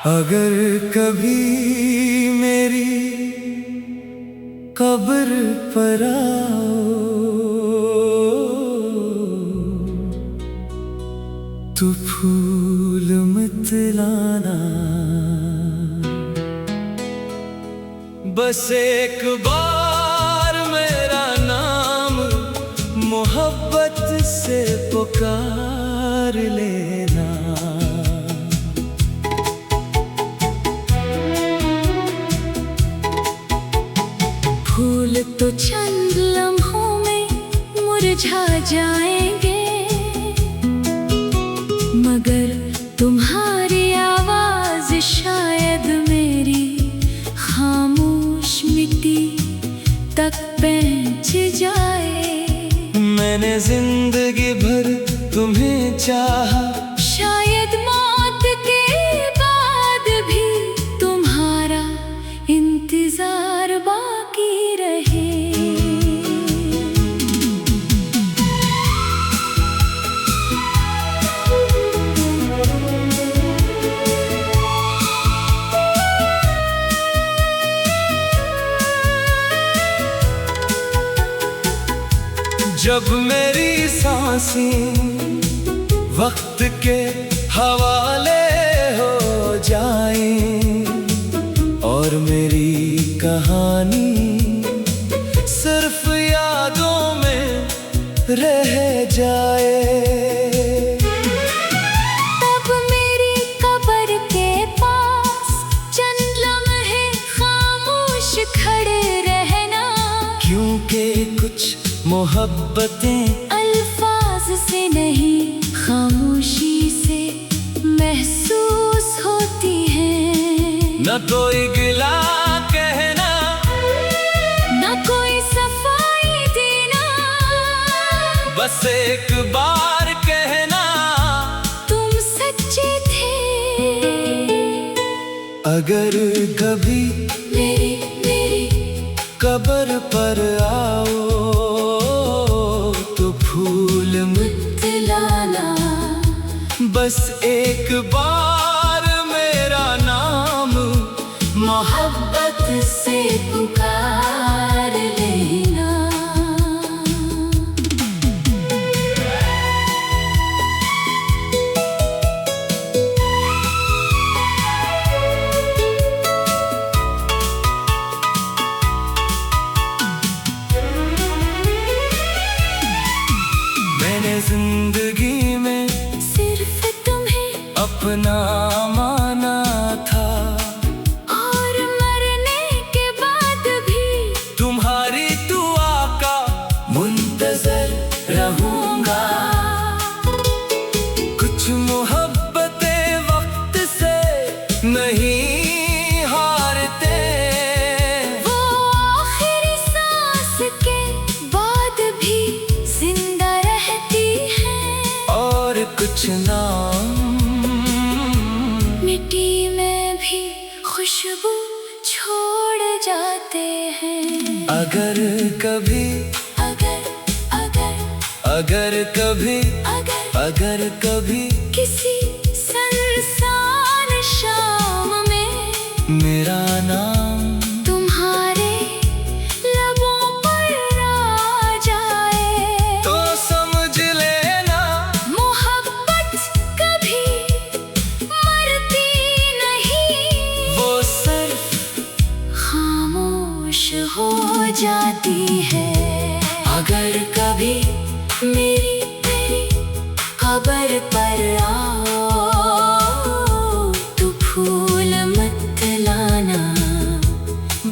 अगर कभी मेरी कब्र पर आओ तो फूल मत लाना, बस एक बार मेरा नाम मोहब्बत से पुकार लेना। फूल तो चंद लम्हों में मुरझा जाएंगे, मगर तुम्हारी आवाज शायद मेरी खामोश मिट्टी तक पहुंच जाए। मैंने जिंदगी भर तुम्हें चाहा, शायद मौत के बाद भी तुम्हारा इंतजार बाकी रहे। जब मेरी सांसें वक्त के हवाले हो जाएं और मेरी कहानी सिर्फ यादों में रह जाए, तब मेरी कब्र के पास चंद लम्हे खामोश खड़े रहना, क्योंकि कुछ मोहब्बतें अल्फाज से नहीं खामोशी से महसूस होती हैं। न कोई गिला कहना, न कोई सफाई देना, बस एक बार कहना तुम सच्चे थे। अगर कभी मेरी कब्र पर आओ तो फूल मत लाना, बस एक बार मेरा नाम मोहब्बत से पुकार लेना। मैंने जिंदगी में सिर्फ तुम्हें अपना माना था, और मरने के बाद भी तुम्हारी दुआ का मुंतजर रहूंगा। कुछ मोहब्बतें वक्त से नहीं हारते, वो आखिरी सांस के बाद भी जिंदा रहती हैं, और कुछ नाम मिट्टी में भी खुशबू छोड़ जाते हैं। अगर कभी अगर कभी अगर कभी किसी सुनसान शाम में मेरा नाम तुम्हारे लबों पर आ जाए, तो समझ लेना मोहब्बत कभी मरती नहीं, वो सिर्फ खामोश हो जाती है। अगर कभी मेरी कब्र पर आओ तो फूल मत लाना,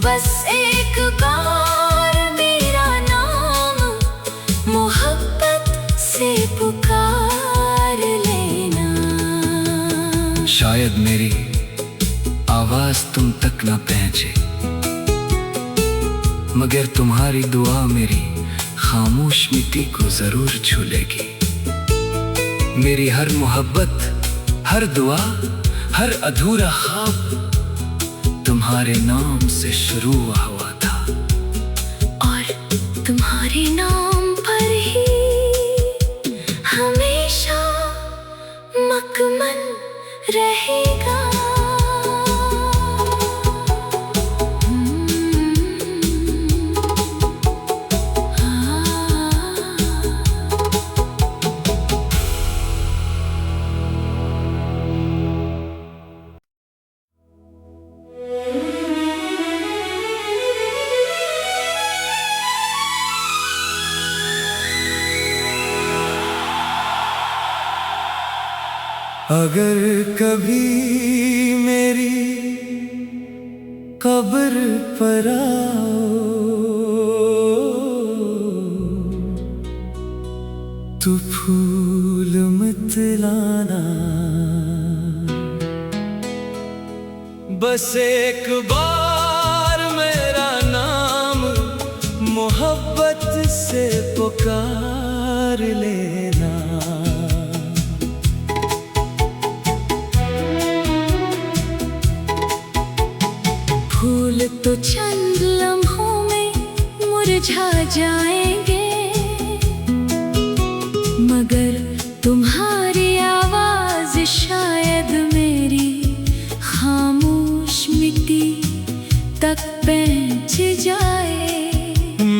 बस एक बार मेरा नाम मोहब्बत से पुकार लेना। शायद मेरी आवाज तुम तक न पहुंचे, मगर तुम्हारी दुआ मेरी खामोश मिट्टी को जरूर छू लेगी। मेरी हर मोहब्बत, हर दुआ, हर अधूरा ख्वाब तुम्हारे नाम से शुरू हुआ था, और तुम्हारे नाम पर ही हमेशा मकमल रहेगा। अगर कभी मेरी कब्र पर आओ तो फूल मत लाना, बस एक बार मेरा नाम मोहब्बत से पुकार लेना। फूल तो चंद लम्हों में मुरझा जाएंगे, मगर तुम्हारी आवाज शायद मेरी खामोश मिट्टी तक पहुंच जाए।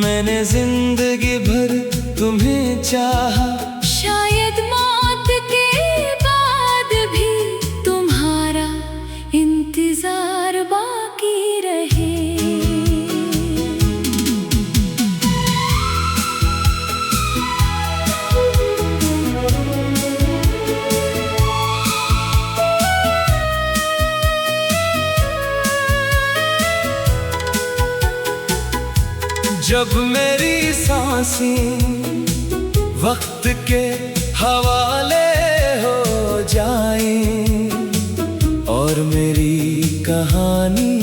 मैंने जिंदगी भर तुम्हें चाहा, शायद मौत के बाद भी तुम्हारा इंतजार बाकी रहे। जब मेरी सांसें वक्त के हवाले हो जाएं और मेरी कहानी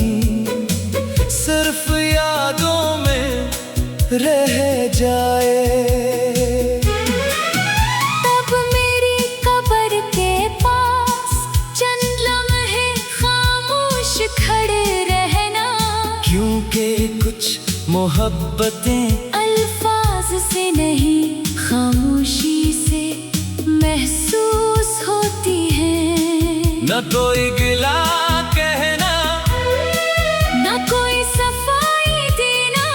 सिर्फ यादों में रह जाए, तब मेरी कब्र के पास चंद लम्हे खामोश खड़े रहना, क्योंकि कुछ मोहब्बतें अल्फाज से नहीं खामोशी से महसूस होती हैं। न कोई गिला कहना, न कोई सफाई देना,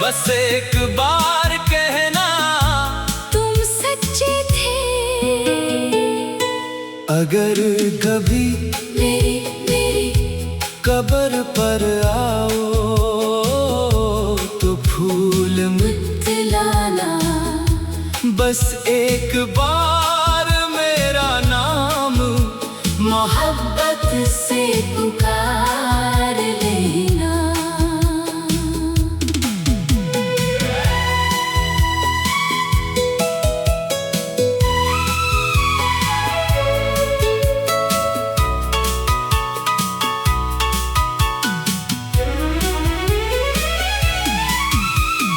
बस एक बार कहना तुम सच्चे थे। अगर कभी मेरी कब्र पर आओ तो फूल मत लाना, बस एक बार मेरा नाम मोहब्बत से पुकार लेना।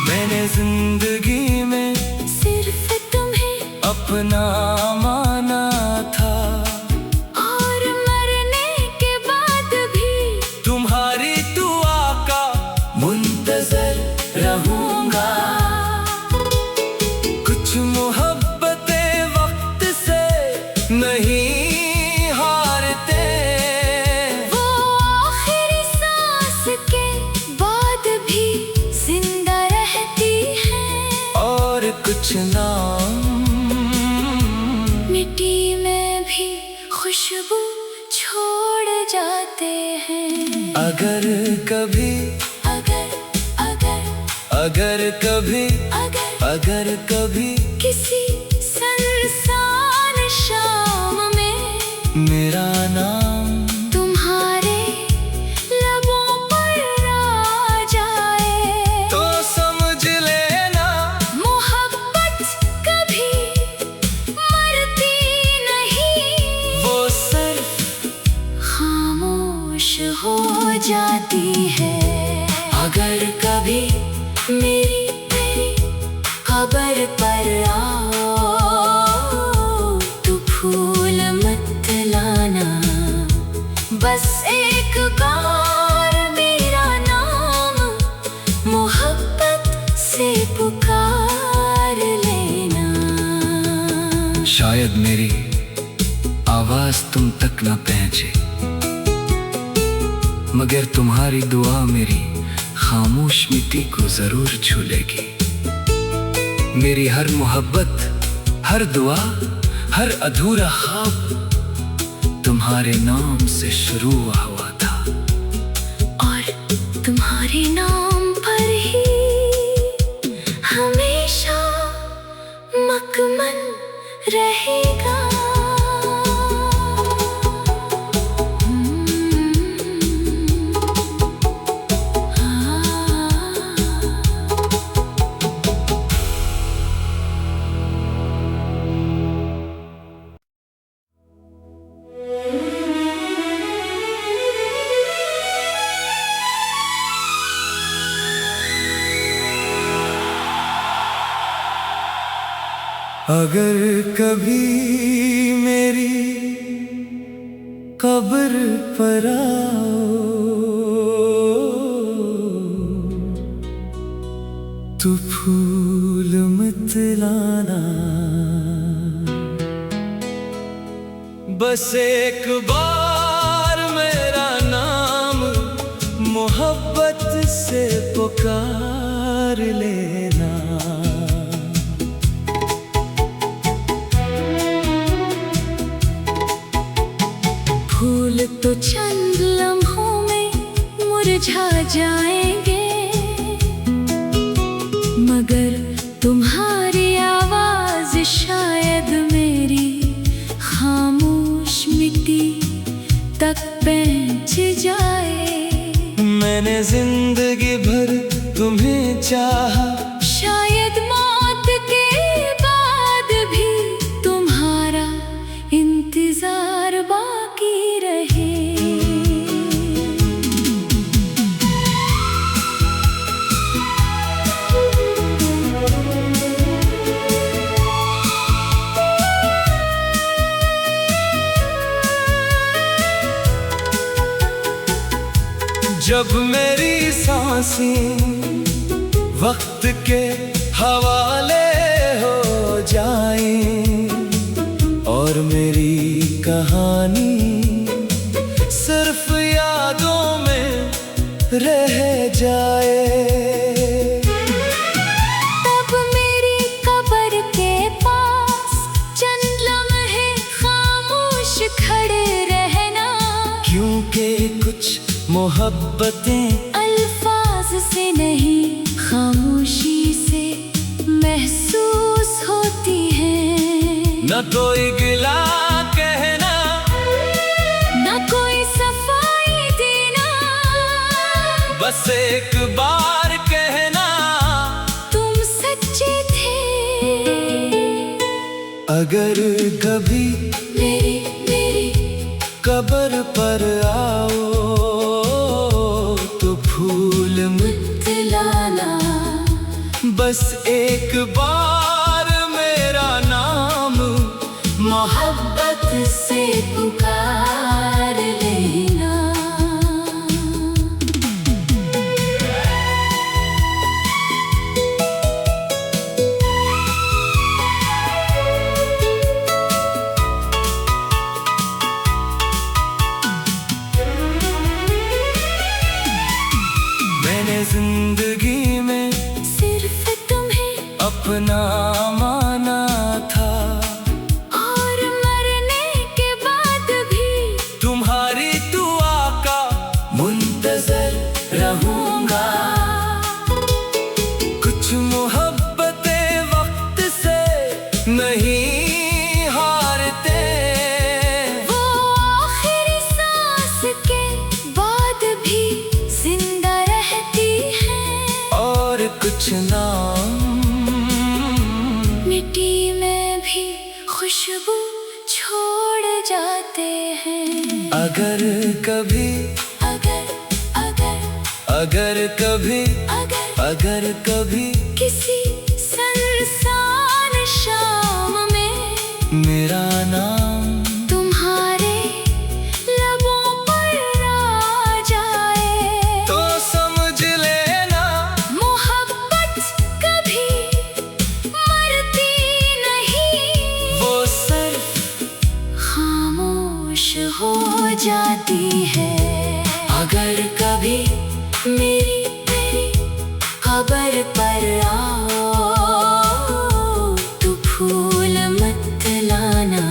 मैंने जिंदगी में सिर्फ तुम्हें अपना माना था, और मरने के बाद भी तुम्हारी दुआ का मुंतजर रहूंगा। कुछ मोहब्बतें वक्त से नहीं हारते, वो आखिरी सांस के बाद भी जिंदा रहती हैं, और कुछ नाम मिट्टी में भी खुशबू छोड़ जाते हैं। अगर कभी अगर कभी अगर कभी किसी सुनसान शाम में मेरा नाम तुम्हारे लबों पर आ जाए, तो समझ लेना मोहब्बत कभी मरती नहीं, वो सिर्फ खामोश हो जाती है। अगर कभी मेरी कब्र पर आओ तो फूल मत लाना, बस एक बार मेरा नाम मोहब्बत से पुकार लेना। शायद मेरी आवाज तुम तक न पहुंचे, मगर तुम्हारी दुआ मेरी खामोश मिट्टी को जरूर छू लेगी। मेरी हर मोहब्बत, हर दुआ, हर अधूरा ख्वाब तुम्हारे नाम से शुरू हुआ था, और तुम्हारे नाम पर ही हमेशा मकमल रहेगा। अगर कभी मेरी कब्र पर आओ तो फूल मत लाना, बस एक बार मेरा नाम मोहब्बत से पुकार लेना। फूल तो चंद लम्हों में मुरझा जाएंगे, मगर तुम्हारी आवाज शायद मेरी खामोश मिट्टी तक पहुंच जाए। मैंने जिंदगी भर तुम्हें चाहा, शायद मौत के बाद भी तुम्हारा इंतजार बाकी रहे। जब मेरी सांसें वक्त के हवाले हो जाएं और मेरी कहानी सिर्फ यादों में रह जाए, तब मेरी कब्र के पास चंद लम्हे खामोश खड़े रहना, क्योंकि कुछ मोहब्बतें अल्फाज से नहीं खामोशी से महसूस होती हैं। न कोई गिला कहना, न कोई सफाई देना, बस एक बार कहना तुम सच्चे थे। अगर कभी मेरी कब्र पर आओ तो फूल मत लाना, बस एक बार मेरा नाम मोहब्बत से पुकार लेना। मैंने जिंदगी में सिर्फ तुम्हें अपना माना था, और मरने के बाद भी तुम्हारी दुआ का मुंतजर रहूंगा। कुछ मोहब्बतें वक्त से नहीं हारते, वो आखिरी सांस के बाद भी जिंदा रहती हैं, और कुछ नाम मिट्टी में भी खुशबू छोड़ जाते हैं। अगर कभी अगर कभी अगर कभी किसी सुनसान शाम में मेरा नाम तुम्हारे लबों पर आ जाए, तो समझ लेना मोहब्बत कभी मरती नहीं, वो सिर्फ खामोश हो जाती है। अगर कभी मेरी कब्र पर आओ तो फूल मत लाना,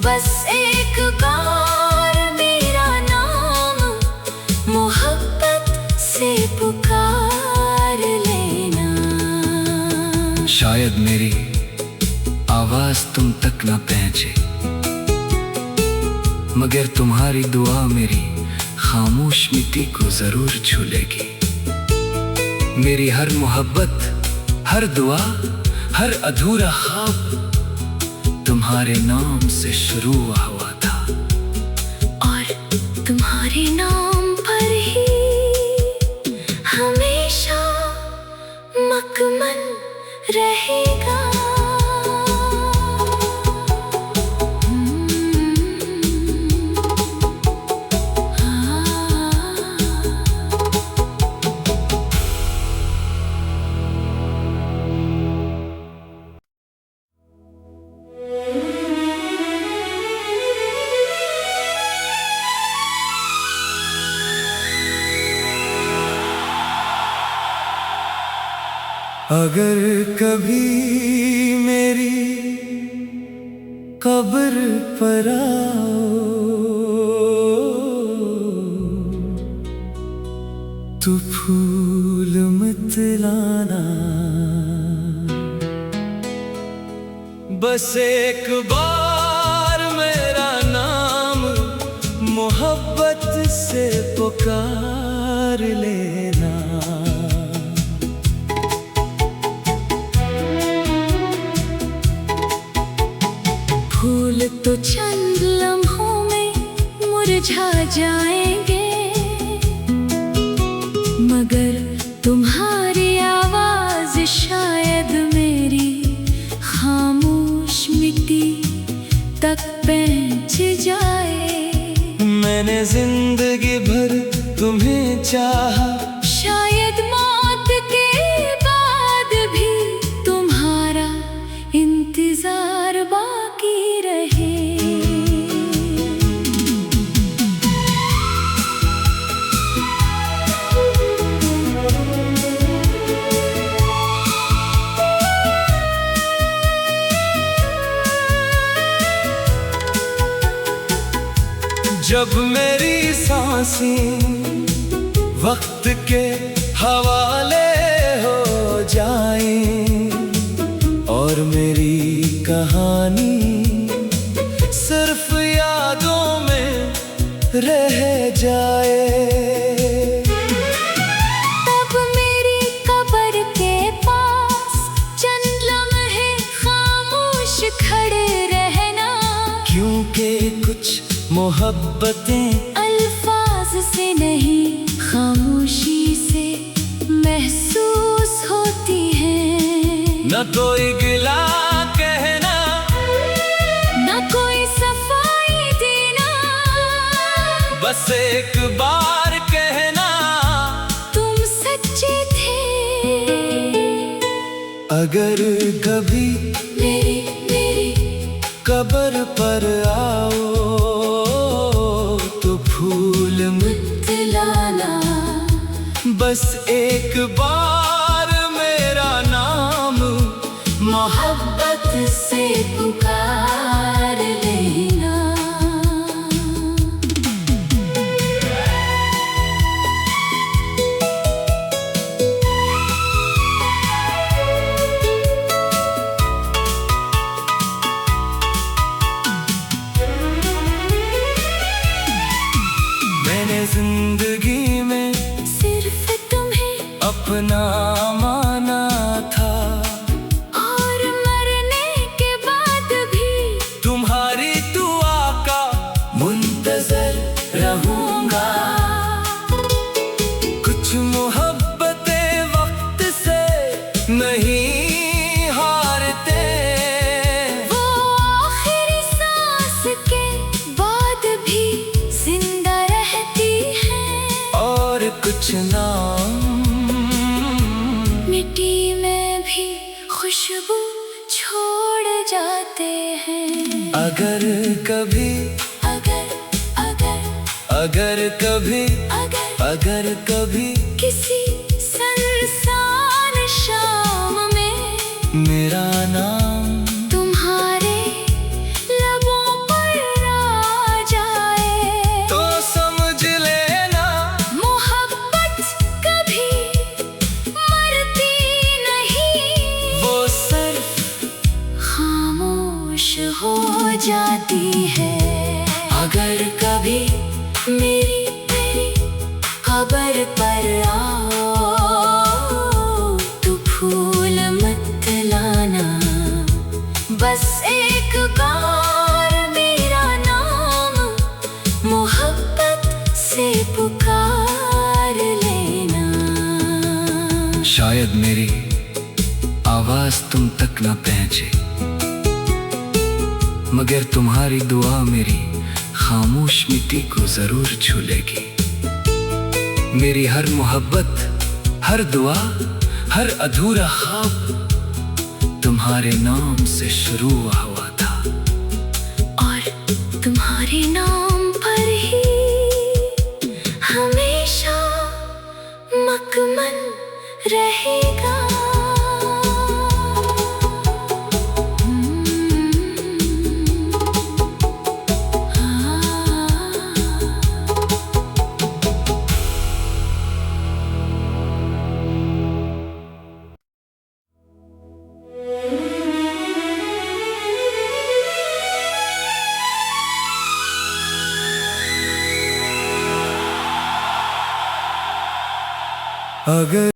बस एक बार मेरा नाम मोहब्बत से पुकार लेना। शायद मेरी आवाज तुम तक न पहुंचे, मगर तुम्हारी दुआ मेरी खामोश मिट्टी को जरूर छू लेगी। मेरी हर मोहब्बत, हर दुआ, हर अधूरा ख्वाब तुम्हारे नाम से शुरू हुआ था, और तुम्हारे नाम पर ही हमेशा मकमल रहेगा। अगर कभी मेरी कब्र पर आओ तो फूल मत लाना, बस एक बार मेरा नाम मोहब्बत से पुकार लेना। फूल तो चंद लम्हों में मुरझा जाएंगे, मगर तुम्हारी आवाज शायद मेरी खामोश मिट्टी तक पहुंच जाए। मैंने जिंदगी भर तुम्हें चाहा, शायद मौत के बाद भी तुम्हारा इंतजार बाकी रहे। जब मेरी सांसें वक्त के हवाले हो जाएं और मेरी कहानी सिर्फ यादों में रह जाए, तब मेरी कब्र के पास चंद लम्हे खामोश खड़े रहना, क्योंकि कुछ मोहब्बतें अल्फाज से नहीं खामोशी से महसूस होती हैं। न कोई गिला कहना, न कोई सफाई देना, बस एक बार कहना तुम सच्चे थे। अगर कभी मेरी कब्र पर आओ तो फूल मत लाना, बस एक बार मेरा नाम मोहब्बत से पुकार लेना। मैंने जिंदगी में सिर्फ तुम्हें अपना माना था, और मरने के बाद भी तुम्हारी दुआ का मुंतजर रहूंगा। कुछ मोहब्बतें वक्त से नहीं हारते, वो आखिरी सांस के बाद भी जिंदा रहती हैं, और कुछ नाम मिट्टी में भी खुशबू छोड़ जाते हैं। अगर कभी अगर कभी अगर कभी किसी सुनसान शाम में मेरा नाम तुम्हारे लबों पर आ जाए, तो समझ लेना मोहब्बत कभी मरती नहीं, वो सिर्फ खामोश हो जाती है। अगर कभी मेरी कब्र पर आओ तो फूल मत लाना, बस एक बार मेरा नाम मोहब्बत से पुकार लेना। शायद मेरी आवाज तुम तक न पहुंचे, मगर तुम्हारी दुआ मेरी खामोश मिट्टी को जरूर छू लेगी। मेरी हर मोहब्बत, हर दुआ, हर अधूरा ख्वाब तुम्हारे नाम से शुरू हुआ था, और तुम्हारे नाम पर ही हमेशा मकमल रहेगा। अगर